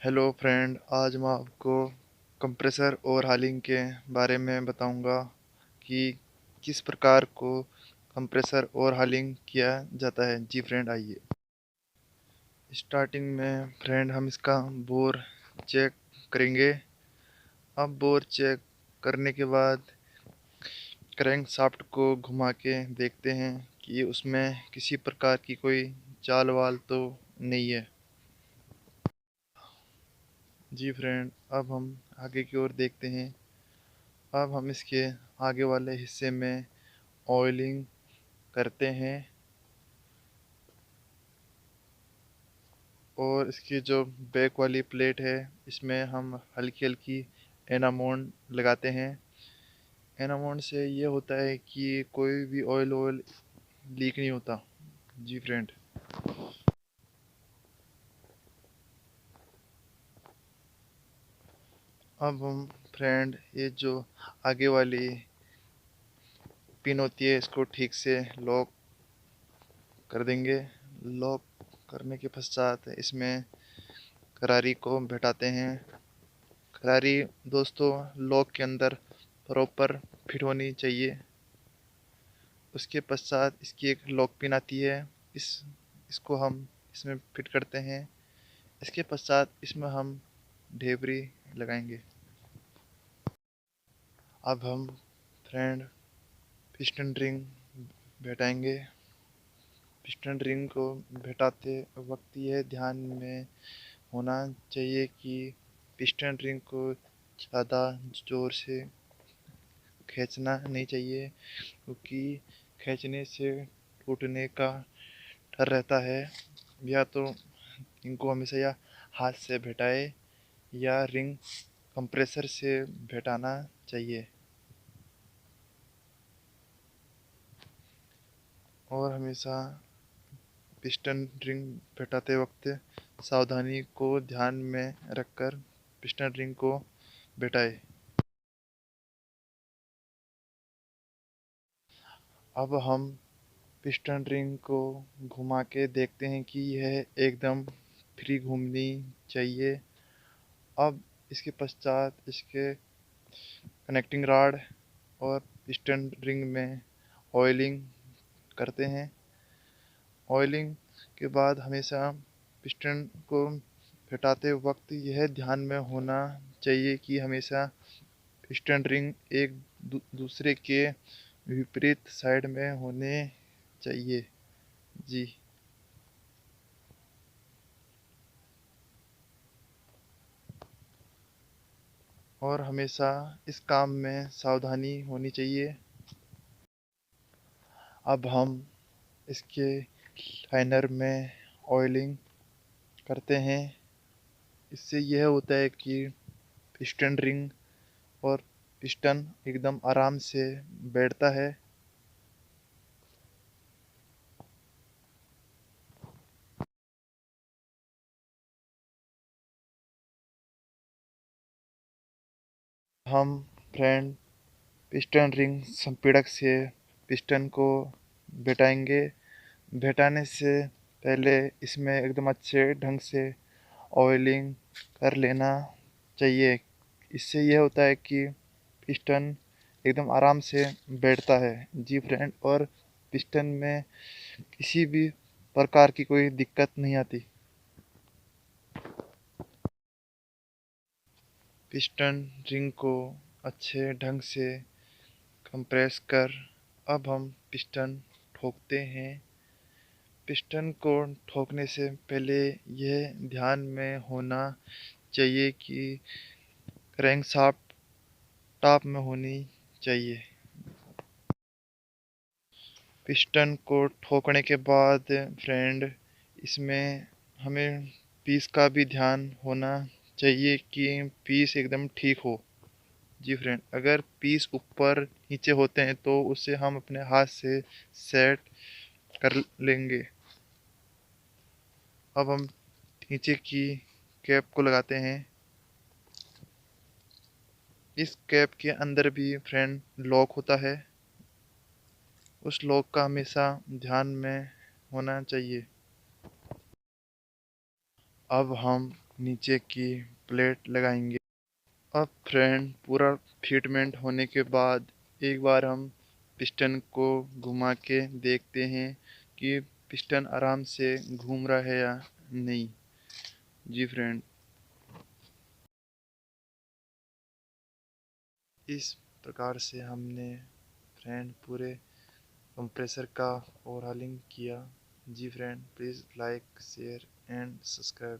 Hello friend, आज मैं आपको कंप्रेसर ओवरहालिंग के बारे में बताऊंगा कि किस प्रकार को कंप्रेसर ओवरहालिंग किया जाता है। जी फ्रेंड, आइए। स्टार्टिंग में फ्रेंड हम इसका बोर चेक करेंगे। अब बोर चेक करने के बाद क्रैंक शाफ्ट को घुमा के देखते हैं कि उसमें किसी प्रकार की कोई चाल वाल तो नहीं है। जी फ्रेंड, अब हम आगे की ओर देखते हैं। अब हम इसके आगे वाले हिस्से में ऑयलिंग करते हैं और इसकी जो बैक वाली प्लेट है इसमें हम हल्की हल्की एनामोन लगाते हैं। एनामोन से ये होता है कि कोई भी ऑयल ऑयल लीक नहीं होता। जी फ्रेंड, अब हम फ्रेंड ये जो आगे वाली पिन होती है इसको ठीक से लॉक कर देंगे। लॉक करने के पश्चात इसमें करारी को बैठाते हैं। करारी दोस्तों लॉक के अंदर प्रॉपर फिट होनी चाहिए। उसके पश्चात इसकी एक लॉक पिन आती है, इस इसको हम इसमें फिट करते हैं। इसके पश्चात इसमें हम ढेबरी लगाएंगे। अब हम फ्रेंड पिस्टन रिंग बैठाएंगे। पिस्टन रिंग को बैठाते वक्त यह ध्यान में होना चाहिए कि पिस्टन रिंग को ज़्यादा ज़ोर से खींचना नहीं चाहिए, क्योंकि खींचने से टूटने का डर रहता है। या तो इनको हमेशा या हाथ से बैठाए या रिंग कंप्रेसर से बैठाना चाहिए। और हमेशा पिस्टन रिंग बैठाते वक्त सावधानी को ध्यान में रखकर पिस्टन रिंग को बैठाए। अब हम पिस्टन रिंग को घुमा के देखते हैं कि यह एकदम फ्री घूमनी चाहिए। अब इसके पश्चात इसके कनेक्टिंग रॉड और पिस्टन रिंग में ऑयलिंग करते हैं। ऑयलिंग के बाद हमेशा पिस्टन को हटाते वक्त यह ध्यान में होना चाहिए कि हमेशा पिस्टन रिंग एक दूसरे के विपरीत साइड में होने चाहिए। जी, और हमेशा इस काम में सावधानी होनी चाहिए। अब हम इसके लाइनर में ऑयलिंग करते हैं। इससे यह होता है कि पिस्टन रिंग और पिस्टन एकदम आराम से बैठता है। हम फ्रेंड पिस्टन रिंग संपीड़क से पिस्टन को बैठाएंगे। बैठाने से पहले इसमें एकदम अच्छे ढंग से ऑयलिंग कर लेना चाहिए। इससे यह होता है कि पिस्टन एकदम आराम से बैठता है। जी फ्रेंड, और पिस्टन में किसी भी प्रकार की कोई दिक्कत नहीं आती। पिस्टन रिंग को अच्छे ढंग से कंप्रेस कर अब हम पिस्टन ठोकते हैं। पिस्टन को ठोकने से पहले यह ध्यान में होना चाहिए कि क्रैंकशाफ्ट टॉप में होनी चाहिए। पिस्टन को ठोकने के बाद फ्रेंड इसमें हमें पीस का भी ध्यान होना चाहिए कि पीस एकदम ठीक हो। जी फ्रेंड, अगर पीस ऊपर नीचे होते हैं तो उसे हम अपने हाथ से सेट कर लेंगे। अब हम नीचे की कैप को लगाते हैं। इस कैप के अंदर भी फ्रेंड लॉक होता है, उस लॉक का हमेशा ध्यान में होना चाहिए। अब हम नीचे की प्लेट लगाएंगे। अब फ्रेंड पूरा फिटमेंट होने के बाद एक बार हम पिस्टन को घुमा के देखते हैं कि पिस्टन आराम से घूम रहा है या नहीं। जी फ्रेंड, इस प्रकार से हमने फ्रेंड पूरे कंप्रेसर का ओवरहॉलिंग किया। जी friend, please like share and subscribe.